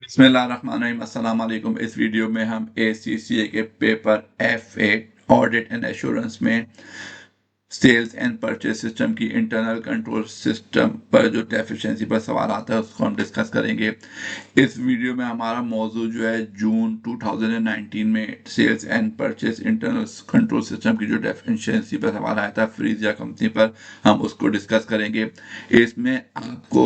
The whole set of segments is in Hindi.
बिस्मिल्लाहिर्रहमानिर्रहीम अस्सलाम वालेकुम। इस वीडियो में हम ACCA के paper FA audit and assurance में सेल्स एंड परचेज सिस्टम की इंटरनल कंट्रोल सिस्टम पर जो डेफिशिएंसी पर सवाल आता है उसको हम डिस्कस करेंगे। इस वीडियो में हमारा मौजू जो है जून 2019 में sales and purchase internal control system की जो डेफिशिएंसी पर सवाल आया था फ्रीजिया कंपनी पर, हम उसको डिस्कस करेंगे। इसमें आपको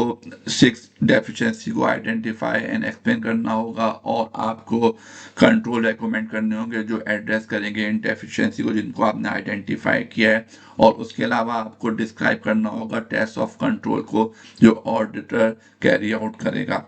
6 डेफिशिएंसी को आइडेंटिफाई एंड एक्सप्लेन करना होगा और आपको कंट्रोल रेकमेंड करने होंगे जो एड्रेस करेंगे इन डेफिशिएंसी को जिनको आपने आइडेंटिफाई किया है। और उसके अलावा आपको डिस्क्राइब करना होगा टेस्ट ऑफ कंट्रोल को जो ऑडिटर कैरी आउट करेगा।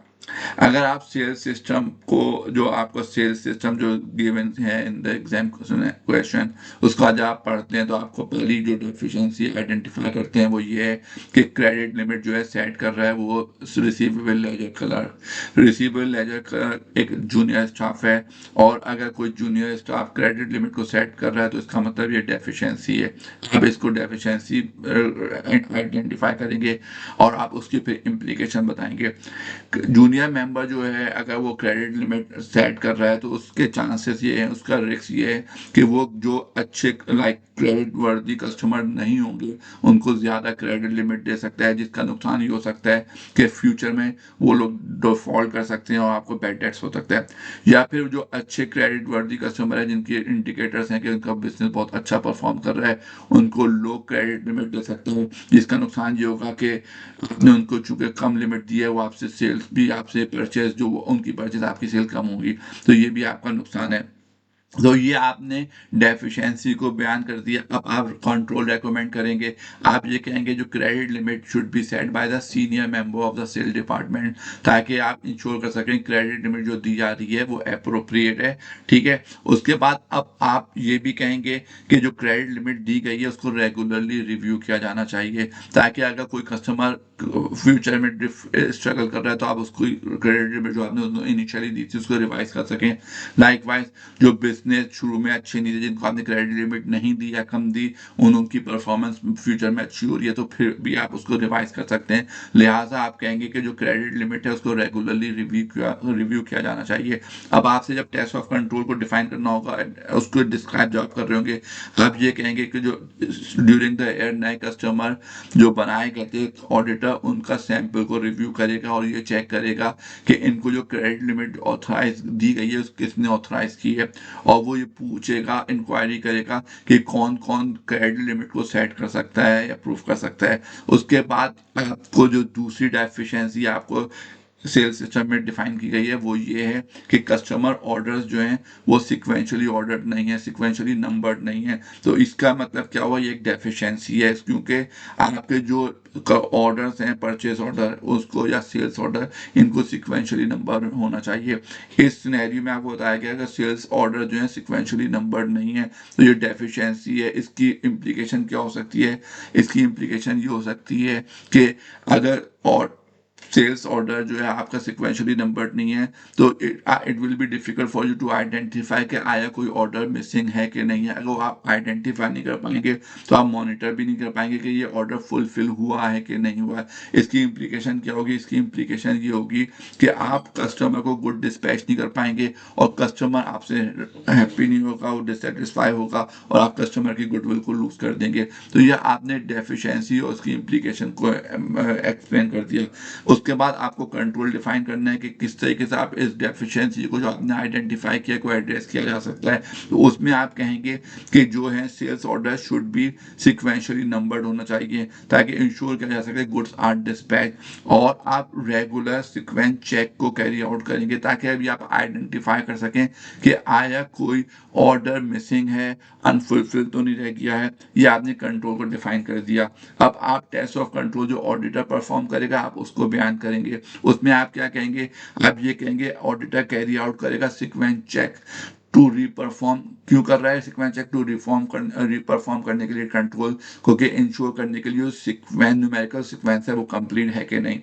अगर आप सेल्स सिस्टम को जो आपको सेल्स सिस्टम जो गिवन है इन द एग्जाम क्वेश्चन उसको आज आप पढ़ते हैं तो आपको पहली जो डेफिशिएंसी आइडेंटिफाई करते हैं वो ये है कि क्रेडिट लिमिट जो है सेट कर रहा है वो receivable ledger clerk. Receivable ledger clerk एक जूनियर स्टाफ है और अगर कोई जूनियर स्टाफ क्रेडिट लिमिट को सेट कर रहा है तो इसका मतलब ये डेफिशिएंसी है। आप इसको डेफिशिएंसी आइडेंटिफाई करेंगे और आप उसकी फिर इम्प्लीकेशन बताएंगे। जूनियर मेंबर जो है अगर वो क्रेडिट लिमिट सेट कर रहा है तो उसके चांसेस ये है, उसका रिस्क ये है कि वो जो अच्छे लाइक क्रेडिट वर्दी कस्टमर नहीं होंगे उनको ज़्यादा क्रेडिट लिमिट दे सकता है, जिसका नुकसान ये हो सकता है कि फ्यूचर में वो लोग डिफॉल्ट कर सकते हैं और आपको बैड डेट्स हो सकता है। या फिर जो अच्छे क्रेडिट वर्दी कस्टमर है जिनके इंडिकेटर्स हैं कि उनका बिजनेस बहुत अच्छा परफॉर्म कर रहा है उनको लो क्रेडिट लिमिट दे सकते हैं, जिसका नुकसान ये होगा कि आपने उनको चूंकि कम लिमिट दी है वो आपसे सेल्स भी आपसे परचेज जो उनकी परचेज आपकी सेल कम होगी, तो ये भी आपका नुकसान है। तो ये आपने डेफिशिएंसी को बयान कर दिया। अब आप कंट्रोल रेकमेंड करेंगे। आप ये कहेंगे जो credit limit should be set by the senior member of the sale department, ताकि आप इंश्योर कर सकें क्रेडिट लिमिट जो दी जा रही है वो अप्रोप्रिएट है। ठीक है। उसके बाद अब आप ये भी कहेंगे कि जो क्रेडिट लिमिट दी गई है उसको रेगुलरली रिव्यू किया जाना चाहिए, ताकि अगर कोई कस्टमर फ्यूचर में स्ट्रगल कर रहा है तो आप उसको क्रेडिट लिमिट जो आपने इनिशियली दी थी उसको रिवाइज कर सकें। लाइकवाइज जो बिजनेस शुरू में अच्छे नहीं थे जिनको आपने क्रेडिट लिमिट नहीं दी या कम दी उनकी परफॉर्मेंस फ्यूचर में अच्छी हो रही है तो फिर भी आप उसको रिवाइज कर सकते हैं। लिहाजा आप कहेंगे कि जो क्रेडिट लिमिट है उसको रेगुलरली रिव्यू किया जाना चाहिए। अब आपसे जब टेस्ट ऑफ कंट्रोल को डिफाइन करना होगा उसको डिस्क्राइब जब आप कर रहे होंगे आप ये कहेंगे कि जो ड्यूरिंग द ईयर नए कस्टमर जो बनाए गए थे ऑडिटर उनका सैंपल को रिव्यू करेगा और ये चेक करेगा कि इनको जो क्रेडिट लिमिट ऑथराइज दी गई है किसने ऑथराइज की है, और वो ये पूछेगा इंक्वायरी करेगा कि कौन कौन क्रेडिट लिमिट को सेट कर सकता है या अप्रूव कर सकता है। उसके बाद आपको जो दूसरी डेफिशिएंसी आपको सेल्स सिस्टम में डिफाइन की गई है वो ये है कि कस्टमर ऑर्डर्स जो हैं वो सिक्वेंशली ऑर्डर नहीं है, सिक्वेंशली नंबर्ड नहीं है। तो इसका मतलब क्या हुआ, ये एक डेफिशिएंसी है क्योंकि आपके जो ऑर्डर्स हैं परचेज ऑर्डर उसको या सेल्स ऑर्डर इनको सिक्वेंशली नंबर होना चाहिए। इस सिनेरियो में आपको बताया गया कि सेल्स ऑर्डर जो है सिक्वेंशली नंबर्ड नहीं है तो ये डेफिशिएंसी है। इसकी इम्प्लीकेशन क्या हो सकती है, इसकी इम्प्लीकेशन ये हो सकती है कि अगर और सेल्स ऑर्डर जो है आपका सिक्वेंशली नंबर्ड नहीं है तो it will be difficult for you to identify कि आया कोई ऑर्डर मिसिंग है कि नहीं है। अगर आप आइडेंटिफाई नहीं कर पाएंगे तो आप मॉनिटर भी नहीं कर पाएंगे कि ये ऑर्डर फुलफिल हुआ है कि नहीं हुआ है। इसकी इम्प्लीकेशन क्या होगी, इसकी इम्प्लीकेशन ये होगी कि आप कस्टमर को गुड डिस्पैच नहीं कर पाएंगे और कस्टमर आपसे हैप्पी नहीं होगा, वो डिससेटिस्फाई होगा और आप कस्टमर की गुडविल को लूज कर देंगे। तो ये आपने डेफिशिएंसी और उसकी इम्प्लीकेशन को एक्सप्लेन कर दिया। उसके बाद आपको कंट्रोल डिफाइन करना है कि किस तरीके से आप इस डेफिशिएंसी को जो आपने आइडेंटिफाई किया को एड्रेस किया जा सकता है। तो उसमें आप कहेंगे कि जो है sales order should be sequentially numbered होना चाहिए ताकि इंश्योर किया जा सके गुड्स आर डिस्पैच, और आप रेगुलर सीक्वेंस चेक को कैरी आउट करेंगे ताकि अभी आप आइडेंटिफाई कर सकें कि आया कोई ऑर्डर मिसिंग है, अनफुलफिल तो नहीं रह गया है। ये आपने कंट्रोल को डिफाइन कर दिया। अब आप टेस्ट ऑफ कंट्रोल जो ऑडिटर परफॉर्म करेगा आप उसको बयान करेंगे। उसमें आप क्या कहेंगे, आप ये कहेंगे ऑडिटर कैरी आउट करेगा सीक्वेंस चेक टू रीपरफॉर्म। क्यों कर रहा है सीक्वेंस चेक, टू रीपरफॉर्म करने के लिए कंट्रोल को के इंश्योर करने के लिए सीक्वेंस न्यूमेरिकल सीक्वेंस है वो कंप्लीट है कि नहीं।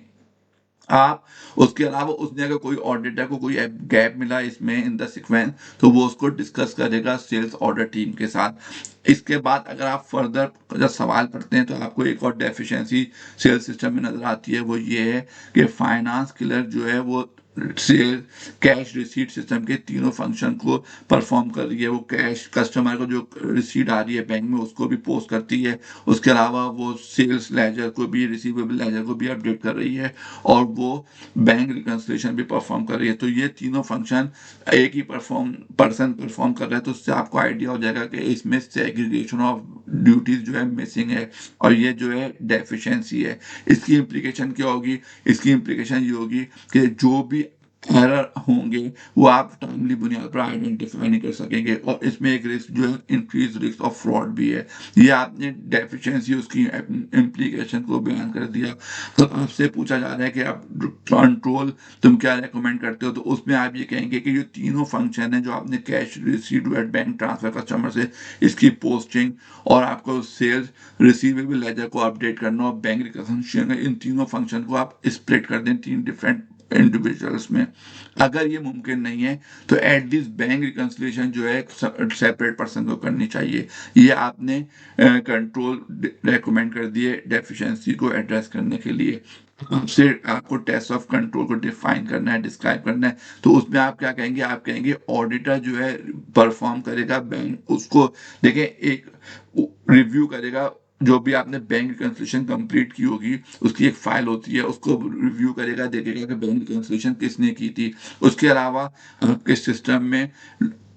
आप उसके अलावा उसने अगर कोई ऑडिटर को कोई गैप मिला इसमें इन द सीक्वेंस तो वो उसको डिस्कस करेगा सेल्स ऑर्डर टीम के साथ। इसके बाद अगर आप फर्दर जब सवाल पढ़ते हैं तो आपको एक और डेफिशिएंसी सेल्स सिस्टम में नजर आती है, वो ये है कि फाइनेंस क्लर्क जो है वो सेल कैश रिसीट सिस्टम के तीनों फंक्शन को परफॉर्म कर रही है। वो कैश कस्टमर को जो रिसीट आ रही है बैंक में उसको भी पोस्ट करती है, उसके अलावा वो सेल्स लेजर को भी, रिसीवेबल लेजर को भी अपडेट कर रही है, और वो बैंक रिकंसिलिएशन भी परफॉर्म कर रही है। तो ये तीनों फंक्शन एक ही पर्सन परफॉर्म कर रहा है। तो उससे आपको आइडिया हो जाएगा कि इसमें सेग्रीगेशन ऑफ ड्यूटीज जो है मिसिंग है, और ये जो है डेफिशिएंसी है। इसकी इंप्लीकेशन क्या होगी? इसकी इंप्लीकेशन ये होगी कि जो भी एरर होंगे वो आप टाइमली बुनियाद पर आइडेंटिफाई नहीं कर सकेंगे, और इसमें एक रिस्क जो है इंक्रीज रिस्क ऑफ फ्रॉड भी है। ये आपने डेफिशिएंसी उसकी इम्प्लीकेशन को बयान कर दिया। तो आपसे पूछा जा रहा है कि आप कंट्रोल तुम क्या रेकमेंड करते हो, तो उसमें आप ये कहेंगे कि जो तीनों फंक्शन है जो आपने cash receipt bank transfer customer से, इसकी पोस्टिंग और आपको सेल्स रिसीवेबल लेजर को अपडेट करना और बैंक रिकंसिलिएशन, इन तीनों फंक्शन को आप स्प्लिट कर दें तीन डिफरेंट इंडिविजुअल्स में। अगर ये मुमकिन नहीं है तो एटलीस्ट बैंक रिकंसिलिएशन जो है सेपरेट पर्सन को करनी चाहिए। ये आपने कंट्रोल रेकमेंड कर दिए डेफिशिएंसी को एड्रेस करने के लिए। आपसे आपको टेस्ट ऑफ कंट्रोल को डिफाइन करना है, डिस्क्राइब करना है, तो उसमें आप क्या कहेंगे? आप कहेंगे ऑडिटर जो है परफॉर्म करेगा बैंक उसको, देखिए एक रिव्यू करेगा, जो भी आपने बैंक रिकंसिलिएशन कंप्लीट की होगी उसकी एक फाइल होती है, उसको रिव्यू करेगा, देखेगा कि बैंक रिकंसिलिएशन किसने की थी। उसके अलावा आपके सिस्टम में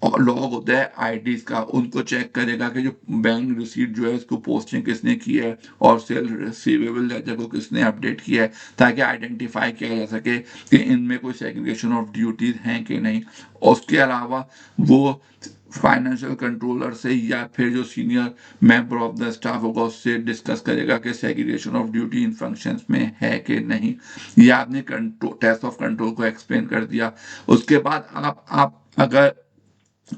लॉग होता है आईडीज का, उनको चेक करेगा कि जो बैंक रिसीट जो है उसको पोस्टिंग किसने की है और सेल रिसीवेबल लेजर को किसने अपडेट किया है, ताकि आइडेंटिफाई किया जा सके कि इनमें कोई सेग्रीगेशन ऑफ ड्यूटीज हैं कि नहीं। और उसके अलावा वो फाइनेंशियल कंट्रोलर से या फिर जो senior member of the staff होगा उससे डिस्कस करेगा कि segregation of duty in functions में है कि नहीं। ये आपने टेस्ट ऑफ कंट्रोल को एक्सप्लेन कर दिया। उसके बाद आप अगर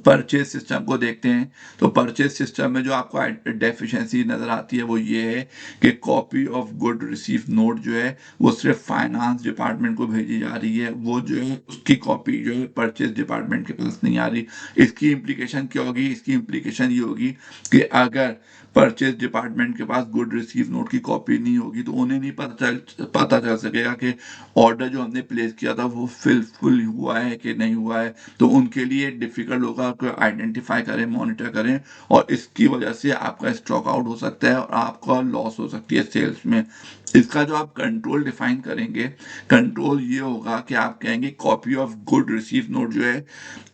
परचेज सिस्टम को देखते हैं तो परचेज सिस्टम में जो आपको डेफिशिएंसी नजर आती है वो ये है कि copy of good receive note जो है वो सिर्फ फाइनेंस डिपार्टमेंट को भेजी जा रही है, वो जो है उसकी कॉपी जो है परचेज डिपार्टमेंट के पास नहीं आ रही। इसकी इम्प्लीकेशन क्या होगी? इसकी इम्प्लीकेशन ये होगी कि अगर परचेज डिपार्टमेंट के पास गुड रिसीव नोट की कॉपी नहीं होगी तो उन्हें नहीं पता चल सकेगा कि ऑर्डर जो हमने प्लेस किया था वो फिल हुआ है कि नहीं हुआ है। तो उनके लिए डिफिकल्ट होगा आपको आइडेंटिफाई करें, मॉनिटर करें, और इसकी वजह से आपका स्टॉक आउट हो सकता है और आपका लॉस हो सकती है सेल्स में। इसका जो आप कंट्रोल डिफाइन करेंगे, कंट्रोल ये होगा कि आप कहेंगे copy of good receive note जो है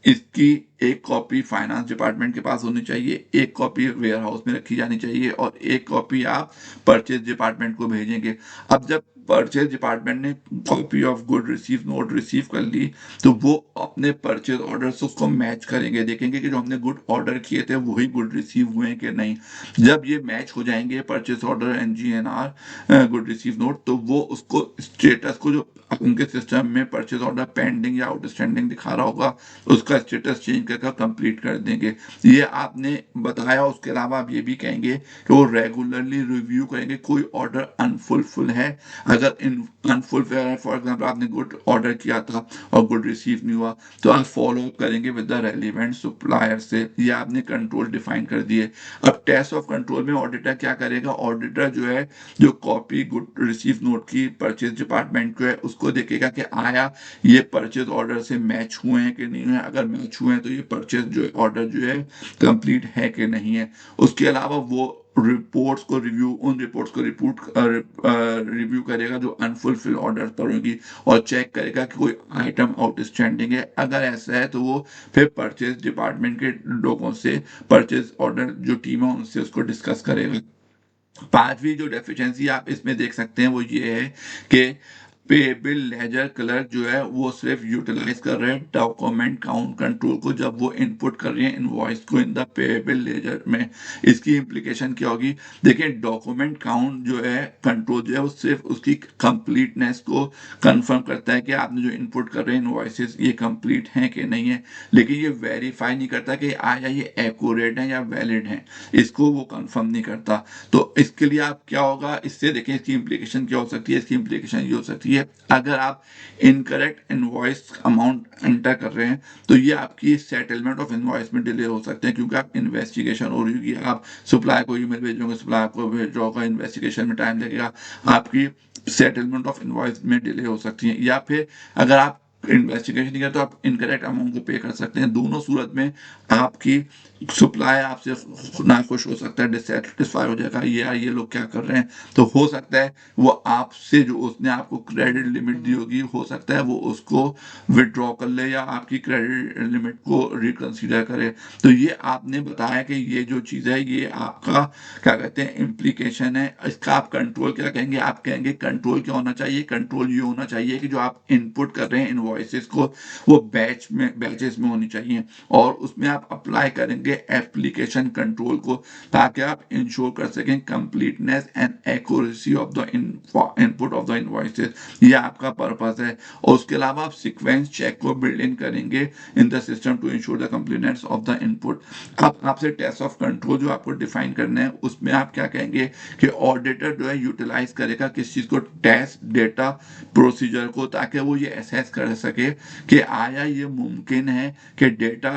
इसकी एक कॉपी फाइनेंस डिपार्टमेंट के पास होनी चाहिए, एक कॉपी वेयर हाउस में रखी जानी चाहिए, और एक कॉपी आप परचेज डिपार्टमेंट को भेजेंगे। अब जब परचेज डिपार्टमेंट ने copy of good receive note receive कर ली तो वो अपने परचेज ऑर्डर से उसको मैच करेंगे, देखेंगे कि जो हमने गुड ऑर्डर किए थे वही गुड रिसीव हुए हैं कि नहीं। जब ये मैच हो जाएंगे purchase order NGNR good receive note, तो वो उसको स्टेटस को जो उनके सिस्टम में परचेज ऑर्डर पेंडिंग या आउटस्टैंडिंग दिखा रहा होगा उसका स्टेटस चेंज करके कंप्लीट कर देंगे। ये आपने बताया। उसके अलावा आप ये भी कहेंगे कि वो रेगुलरली रिव्यू करेंगे कोई ऑर्डर अनफुलफिल है। अगर इन अनफुलफिल है, फॉर एग्जाम्पल आपने गुड ऑर्डर किया था और गुड रिसीव नहीं हुआ, तो आप फॉलो अप करेंगे विद द रेलिवेंट सप्लायर से। ये आपने कंट्रोल डिफाइन कर दिए। अब टेस्ट ऑफ कंट्रोल में ऑडिटर क्या करेगा? ऑडिटर जो है जो कॉपी गुड रिसीव नोट की परचेज डिपार्टमेंट को है उसको देखेगा कि आया ये परचेज ऑर्डर से मैच हुए हैं कि नहीं हुए हैं। अगर मैच हुए हैं तो ये परचेज जो ऑर्डर जो है कंप्लीट है कि नहीं है। उसके अलावा वो रिपोर्ट्स को रिव्यू उन रिपोर्ट्स को रिव्यू करेगा जो अनफुलफिल ऑर्डर पर होगी, और चेक करेगा कि कोई आइटम आउटस्टैंडिंग है। अगर ऐसा है तो वो फिर परचेज डिपार्टमेंट के लोगों से, परचेज ऑर्डर जो टीम है उनसे उसको डिस्कस करेगा। पांचवी जो डेफिशिएंसी आप इसमें देख सकते हैं वो ये है कि पेएबल लेजर क्लर्क जो है वो सिर्फ यूटिलाइज कर रहे हैं डॉक्यूमेंट काउंट कंट्रोल को जब वो इनपुट कर रही है इनवॉइस को इन द पेएबल लेजर में। इसकी इम्प्लीकेशन क्या होगी? देखिए डॉक्यूमेंट काउंट जो है कंट्रोल जो है वो सिर्फ उसकी कंप्लीटनेस को कंफर्म करता है कि आपने जो इनपुट कर रहे हैं इनवॉइसेस ये कंप्लीट हैं कि नहीं है, लेकिन ये वेरीफाई नहीं करता कि आया ये एक्यूरेट है या वैलिड है, इसको वो कंफर्म नहीं करता। तो इसके लिए आप क्या होगा इससे देखें, इसकी इम्प्लीकेशन क्या हो सकती है? इसकी इम्प्लीकेशन ये हो सकती है अगर आप इनकरेक्ट इनवॉइस अमाउंट एंटर कर रहे हैं तो ये आपकी सेटलमेंट ऑफ इनवॉइस में डिले हो सकते हैं, क्योंकि आप इन्वेस्टिगेशन हो रही होगी, आप सप्लाई को ईमेल भेजोगे, सप्लाई को भेज होगा, इन्वेस्टिगेशन में टाइम लगेगा, आपकी सेटलमेंट ऑफ इनवॉइस में डिले हो सकती है। या फिर अगर आप इन्वेस्टिगेशन नहीं किया तो आप इनकरेक्ट अमाउंट को पे कर सकते हैं। दोनों सूरत में आपकी सप्लाई आपसे नाखुश हो सकता है, डिससेटिस्फाई हो जाएगा, ये यार ये लोग क्या कर रहे हैं। तो हो सकता है वो आपसे जो उसने आपको क्रेडिट लिमिट दी होगी, हो सकता है वो उसको विड्रॉ कर ले या आपकी क्रेडिट लिमिट को रिकंसीडर करे। तो ये आपने बताया कि ये जो चीज़ है ये आपका क्या कहते हैं इम्प्लीकेशन है, इसका आप कंट्रोल क्या कहेंगे? आप कहेंगे कंट्रोल क्या होना चाहिए? कंट्रोल ये होना चाहिए कि जो आप इनपुट कर रहे हैं इनवॉइसेस को, वो बैचेस में होनी चाहिए, और उसमें आप अप्लाई करेंगे एप्लीकेशन कंट्रोल को, ताकि आप इंश्योर कर सकें completeness and accuracy of the input of the invoices. ये आपका पर्पस है। और उसके अलावा आप सीक्वेंस चेक को बिल्ड इन करेंगे in the system to ensure the completeness of the input. अब आपसे टेस्ट ऑफ कंट्रोल जो आपको डिफाइन करना है, उसमें आप क्या कहेंगे कि ऑडिटर जो है यूटिलाइज करेगा किस चीज को? टेस्ट डेटा प्रोसीजर को, ताकि वो ये असेस कर सके कि आया ये मुमकिन है कि डेटा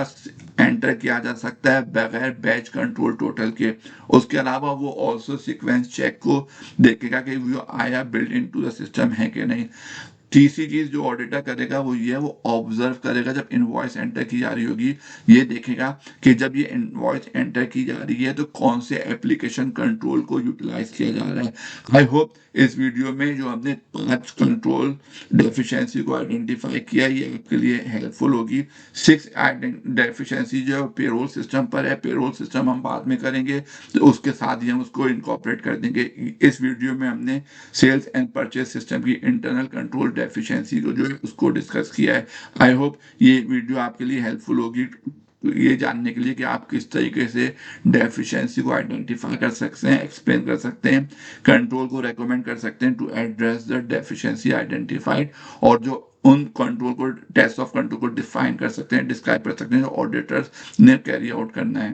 एंटर किया जा सकता है बगैर बैच कंट्रोल टोटल के। उसके अलावा वो ऑल्सो सीक्वेंस चेक को देखेगा कि वो आया build in to the system है कि नहीं। तीसरी चीज जो ऑडिटर करेगा वो ये है, वो ऑब्जर्व करेगा जब इनवॉइस एंटर की जा रही होगी, ये देखेगा कि जब ये इनवॉइस एंटर की जा रही है तो कौन से एप्लीकेशन कंट्रोल को यूटिलाइज किया जा रहा है। आई होप इस वीडियो में जो हमने 5 कंट्रोल डेफिशिएंसी को आइडेंटिफाई किया ये आपके लिए हेल्पफुल होगी। 6 डेफिशिएंसी जो पेरोल सिस्टम पर है, पेरोल सिस्टम हम बाद में करेंगे, तो उसके साथ ही हम उसको इनकॉर्पोरेट कर देंगे। इस वीडियो में हमने सेल्स एंड परचेज सिस्टम की इंटरनल कंट्रोल डेफिशिएंसी को जो है उसको डिस्कस किया है। आई होप ये वीडियो आपके लिए हेल्पफुल होगी ये जानने के लिए कि आप किस तरीके से डेफिशिएंसी को आइडेंटिफाई कर सकते हैं, एक्सप्लेन कर सकते हैं, कंट्रोल को रेकमेंड कर सकते हैं to address the deficiency identified, और जो उन कंट्रोल को टेस्ट ऑफ कंट्रोल को डिफाइन कर सकते हैं, डिस्क्राइब कर सकते हैं जो ऑडिटर्स ने कैरी आउट करना है।